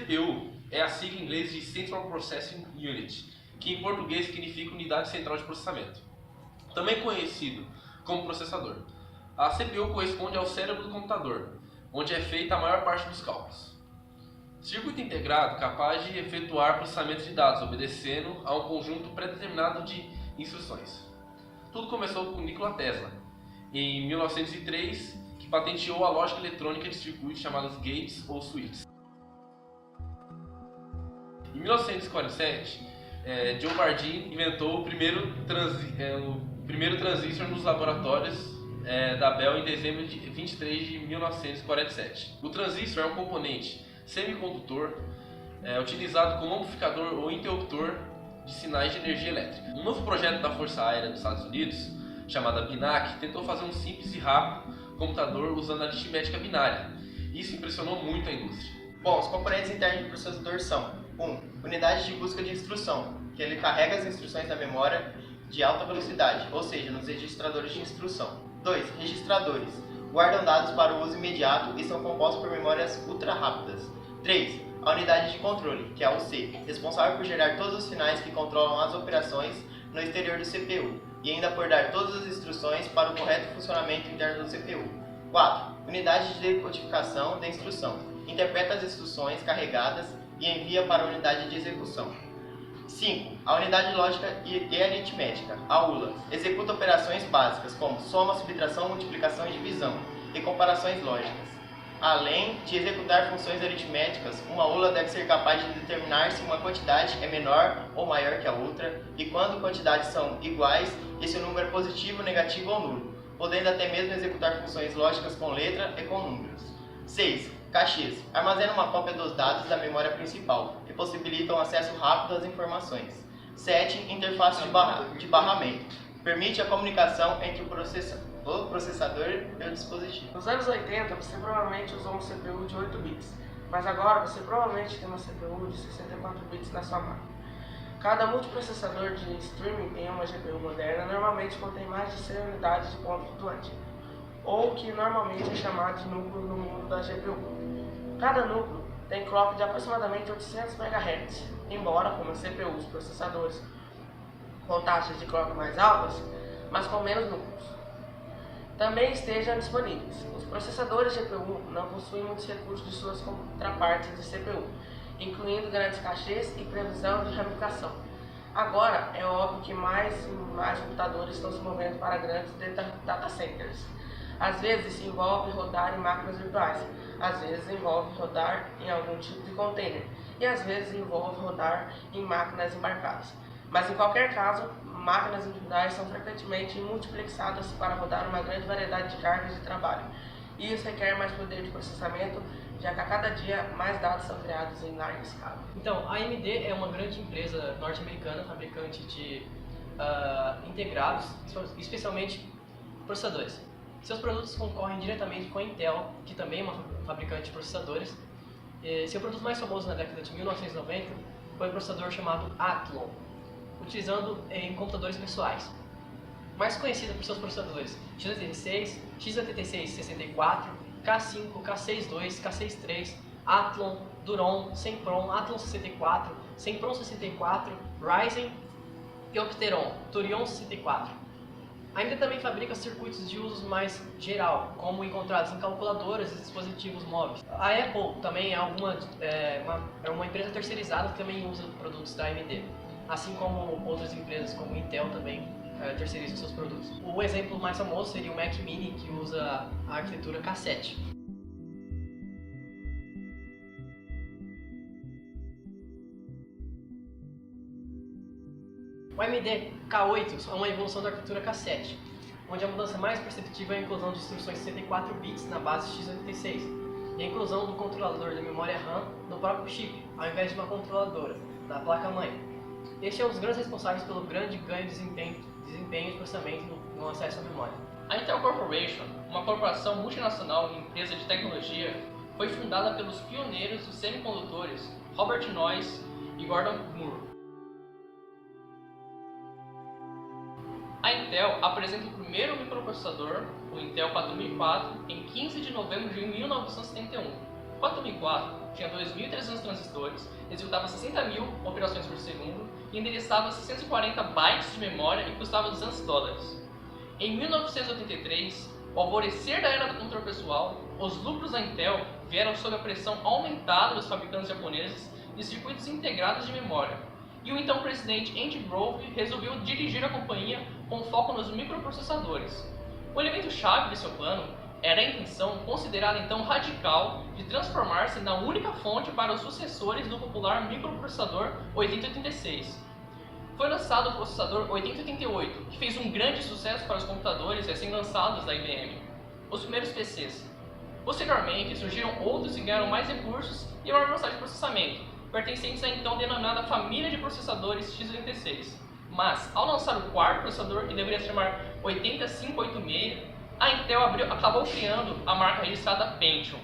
CPU é a sigla em inglês de Central Processing Unit, que em português significa Unidade Central de Processamento, também conhecido como processador. A CPU corresponde ao cérebro do computador, onde é feita a maior parte dos cálculos. Circuito integrado capaz de efetuar processamento de dados, obedecendo a um conjunto pré-determinado de instruções. Tudo começou com Nikola Tesla, em 1903, que patenteou a lógica eletrônica de circuitos chamados gates ou switches. Em 1947, Joe Bardeen inventou o primeiro transistor nos laboratórios da Bell em dezembro de 23 de 1947. O transistor é um componente semicondutor utilizado como amplificador ou interruptor de sinais de energia elétrica. Um novo projeto da Força Aérea dos Estados Unidos, chamado BINAC, tentou fazer um simples e rápido computador usando aritmética binária. Isso impressionou muito a indústria. Bom, os componentes internos do processador são 1. Unidade de busca de instrução, que ele carrega as instruções da memória de alta velocidade, ou seja, nos registradores de instrução. 2. Registradores. Guardam dados para o uso imediato e são compostos por memórias ultra rápidas. 3. A unidade de controle, que é a UC, responsável por gerar todos os sinais que controlam as operações no exterior do CPU e ainda por dar todas as instruções para o correto funcionamento interno do CPU. 4. Unidade de decodificação da instrução. Interpreta as instruções carregadas e envia para a unidade de execução. 5. A unidade lógica e aritmética, a ULA, executa operações básicas como soma, subtração, multiplicação e divisão, e comparações lógicas. Além de executar funções aritméticas, uma ULA deve ser capaz de determinar se uma quantidade é menor ou maior que a outra, e quando quantidades são iguais, esse número é positivo, negativo ou nulo, podendo até mesmo executar funções lógicas com letra e com números. 6. Caixês. Armazena uma cópia dos dados da memória principal, que possibilitam acesso rápido às informações. 7. Interface de barramento. Permite a comunicação entre o processador e o dispositivo. Nos anos 80, você provavelmente usou um CPU de 8 bits, mas agora você provavelmente tem uma CPU de 64 bits na sua máquina. Cada multiprocessador de streaming em uma GPU moderna normalmente contém mais de 100 unidades de ponto flutuante, ou que normalmente é chamado de núcleo no mundo da GPU. Cada núcleo tem clock de aproximadamente 800 MHz, embora, como as CPUs, processadores com taxas de clock mais altas, mas com menos núcleos, também estejam disponíveis. Os processadores de GPU não possuem muitos recursos de suas contrapartes de CPU, incluindo grandes caixês e previsão de ramificação. Agora, é óbvio que mais e mais computadores estão se movendo para grandes data centers. Às vezes envolve rodar em máquinas virtuais, às vezes envolve rodar em algum tipo de container, e às vezes envolve rodar em máquinas embarcadas. Mas em qualquer caso, máquinas individuais são frequentemente multiplexadas para rodar uma grande variedade de cargas de trabalho, e isso requer mais poder de processamento, já que a cada dia mais dados são criados em larga escala. Então, a AMD é uma grande empresa norte-americana, fabricante de integrados, especialmente processadores. Seus produtos concorrem diretamente com a Intel, que também é uma fabricante de processadores. Seu produto mais famoso na década de 1990 foi o processador chamado Athlon, utilizando em computadores pessoais. Mais conhecida por seus processadores x86, x86-64, K5, K62, K63, Athlon, Duron, Sempron, Athlon 64, Sempron 64, Ryzen e Opteron, Turion 64. Ainda também fabrica circuitos de uso mais geral, como encontrados em calculadoras e dispositivos móveis. A Apple também é uma empresa terceirizada que também usa produtos da AMD, assim como outras empresas como Intel também terceirizam seus produtos. O exemplo mais famoso seria o Mac Mini, que usa a arquitetura K7. O AMD K8 é uma evolução da arquitetura K7, onde a mudança mais perceptível é a inclusão de instruções 64 bits na base x86 e a inclusão do controlador da memória RAM no próprio chip, ao invés de uma controladora, na placa-mãe. Este é um dos grandes responsáveis pelo grande ganho de desempenho de processamento no acesso à memória. A Intel Corporation, uma corporação multinacional e empresa de tecnologia, foi fundada pelos pioneiros dos semicondutores Robert Noyce e Gordon Moore. A Intel apresenta o primeiro microprocessador, o Intel 4004, em 15 de novembro de 1971. O 4004 tinha 2.300 transistores, executava 60.000 operações por segundo e endereçava 640 bytes de memória e custava $200. Em 1983, ao alvorecer da era do computador pessoal, os lucros da Intel vieram sob a pressão aumentada dos fabricantes japoneses de circuitos integrados de memória, e o então presidente Andy Grove resolveu dirigir a companhia com foco nos microprocessadores. O elemento-chave de seu plano era a intenção, considerada então radical, de transformar-se na única fonte para os sucessores do popular microprocessador 8086. Foi lançado o processador 8088, que fez um grande sucesso para os computadores recém-lançados da IBM, os primeiros PCs. Posteriormente, surgiram outros que ganharam mais recursos e maior velocidade de processamento, pertencentes à então denominada família de processadores x86. Mas, ao lançar o quarto processador, que deveria se chamar 80586, a Intel acabou criando a marca registrada Pentium.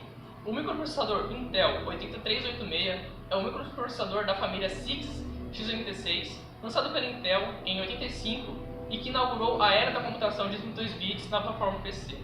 O microprocessador Intel 8386 é um microprocessador da família Six x86, lançado pela Intel em 85 e que inaugurou a era da computação de 32 bits na plataforma PC.